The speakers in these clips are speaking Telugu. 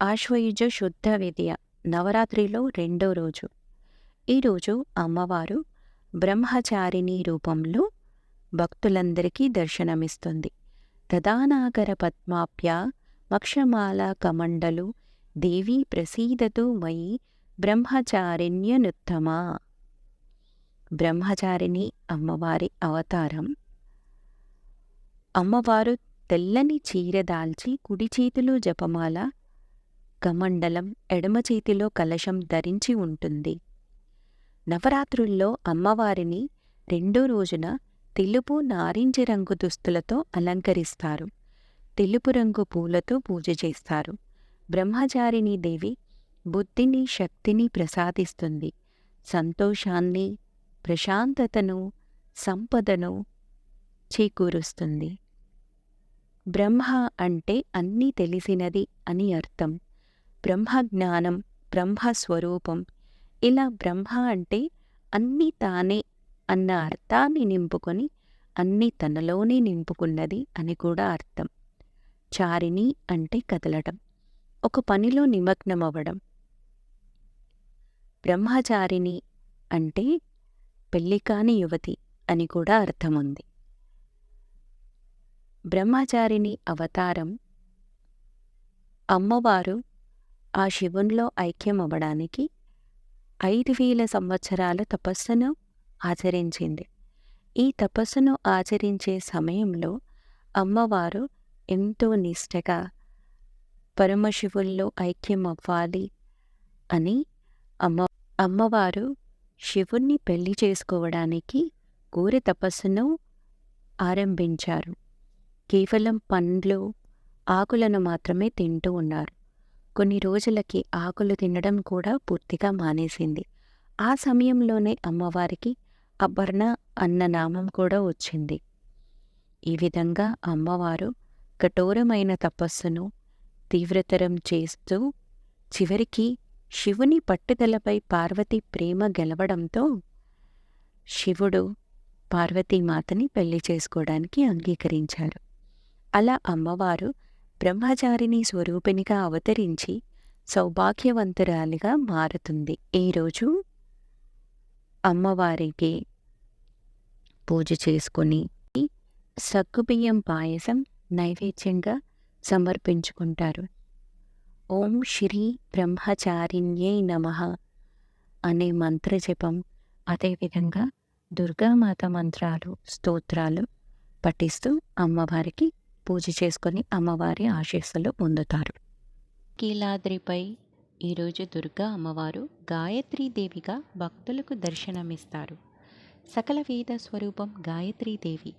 ఆశ్వయుజ శుద్ధ విద్య నవరాత్రిలో రెండో రోజు. ఈరోజు అమ్మవారు బ్రహ్మచారిణి రూపంలో భక్తులందరికీ దర్శనమిస్తుంది. దదానాగర పద్మాప్య మక్షమాల కమండలు దేవీ ప్రసీదతు మయి బ్రహ్మచారిణ్యనుత్తమా. బ్రహ్మచారిణి అమ్మవారి అవతారం. అమ్మవారు తెల్లని చీర దాల్చి కుడి చేతిలో జపమాల, కమండలం, ఎడమ చేతిలో కలశం ధరించి ఉంటుంది. నవరాత్రుల్లో అమ్మవారిని రెండో రోజున తెలుపు నారింజ రంగు దుస్తులతో అలంకరిస్తారు. తెలుపు రంగు పూలతో పూజ చేస్తారు. బ్రహ్మచారిణి దేవి బుద్ధిని, శక్తిని ప్రసాదిస్తుంది. సంతోషాన్ని, ప్రశాంతతను, సంపదను చేకూరుస్తుంది. బ్రహ్మ అంటే అన్నీ తెలిసినది అని అర్థం. బ్రహ్మజ్ఞానం, బ్రహ్మస్వరూపం. ఇలా బ్రహ్మ అంటే అన్నీ తానే అన్న అర్థాన్ని నింపుకొని అన్నీ తనలోనే నింపుకున్నది అని కూడా అర్థం. చారిణి అంటే కదలడం, ఒక పనిలో నిమగ్నమవ్వడం. బ్రహ్మచారిణి అంటే పెళ్ళికాని యువతి అని కూడా అర్థముంది. బ్రహ్మచారిణి అవతారం. అమ్మవారు ఆ శివునిలో ఐక్యమవ్వడానికి 5,000 సంవత్సరాల తపస్సును ఆచరించింది. ఈ తపస్సును ఆచరించే సమయంలో అమ్మవారు ఎంతో నిష్టగా పరమశివుల్లో ఐక్యమవ్వాలి అని అమ్మవారు శివుణ్ణి పెళ్లి చేసుకోవడానికి ఘోర తపస్సును ఆరంభించారు. కేవలం పండ్లు, ఆకులను మాత్రమే తింటూ ఉన్నారు. కొన్ని రోజులకి ఆకులు తినడం కూడా పూర్తిగా మానేసింది. ఆ సమయంలోనే అమ్మవారికి అపర్ణ అన్న నామం కూడా వచ్చింది. ఈ విధంగా అమ్మవారు కఠోరమైన తపస్సును తీవ్రతరం చేస్తూ చివరికి శివుని పట్టుదలపై పార్వతి ప్రేమ గెలవడంతో శివుడు పార్వతీమాతని పెళ్లి చేసుకోవడానికి అంగీకరించారు. అలా అమ్మవారు బ్రహ్మచారిణి స్వరూపిణిగా అవతరించి సౌభాగ్యవంతురాలిగా మారుతుంది. ఈరోజు అమ్మవారికి పూజ చేసుకొని సగ్గుబియ్యం పాయసం నైవేద్యంగా సమర్పించుకుంటారు. ఓం శ్రీ బ్రహ్మచారిణ్యై నమః అనే మంత్రజపం, అదేవిధంగా దుర్గామాత మంత్రాలు, స్తోత్రాలు పఠిస్తూ అమ్మవారికి పూజ చేసుకొని అమ్మవారి ఆశీస్సులు పొందుతారు. కీలాద్రిపై ఈరోజు దుర్గా అమ్మవారు గాయత్రీదేవిగా భక్తులకు దర్శనమిస్తారు. సకల వేద స్వరూపం గాయత్రీదేవి.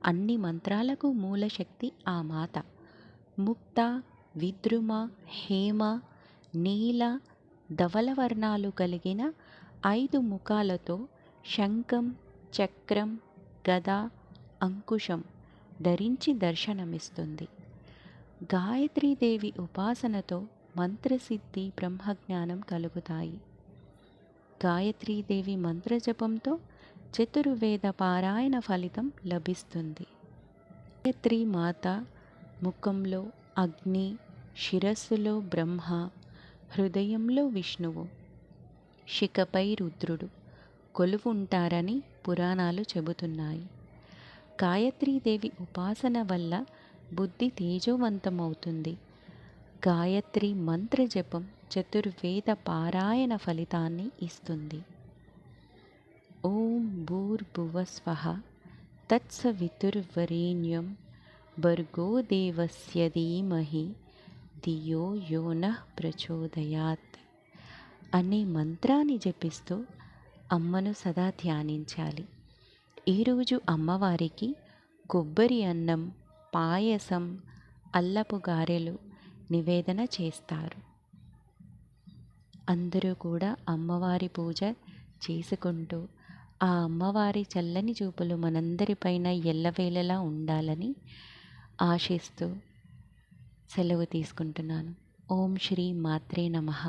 అన్ని మంత్రాలకు మూలశక్తి ఆ మాత. ముక్త, విద్రుమ, హేమ, నీల, ధవల వర్ణాలు కలిగిన 5 ముఖాలతో శంఖం, చక్రం, గద, అంకుశం ధరించి దర్శనమిస్తుంది. గాయత్రీదేవి ఉపాసనతో మంత్రసిద్ధి, బ్రహ్మజ్ఞానం కలుగుతాయి. గాయత్రీదేవి మంత్రజపంతో చతుర్వేద పారాయణ ఫలితం లభిస్తుంది. గాయత్రీ మాత ముఖంలో అగ్ని, శిరస్సులో బ్రహ్మ, హృదయంలో విష్ణువు, శిఖపై రుద్రుడు కొలువుంటారని పురాణాలు చెబుతున్నాయి. గాయత్రీదేవి ఉపాసన వల్ల బుద్ధి తేజోవంతమవుతుంది. గాయత్రి మంత్రజపం చతుర్వేద పారాయణ ఫలితాన్ని ఇస్తుంది. ఓం భూర్భువస్వః తత్సవితుర్వరేణ్యం భర్గో దేవస్య ధీమహి ధియో యో నః ప్రచోదయాత్ అనే మంత్రాన్ని జపిస్తూ అమ్మను సదా ధ్యానించాలి. ఈరోజు అమ్మవారికి కొబ్బరి అన్నం, పాయసం, అల్లపు గారెలు నివేదన చేస్తారు. అందరూ కూడా అమ్మవారి పూజ చేసుకుంటూ ఆ అమ్మవారి చల్లని చూపులు మనందరిపైన ఎల్లవేళలా ఉండాలని ఆశిస్తూ సెలవు తీసుకుంటున్నాను. ఓం శ్రీ మాత్రే నమః.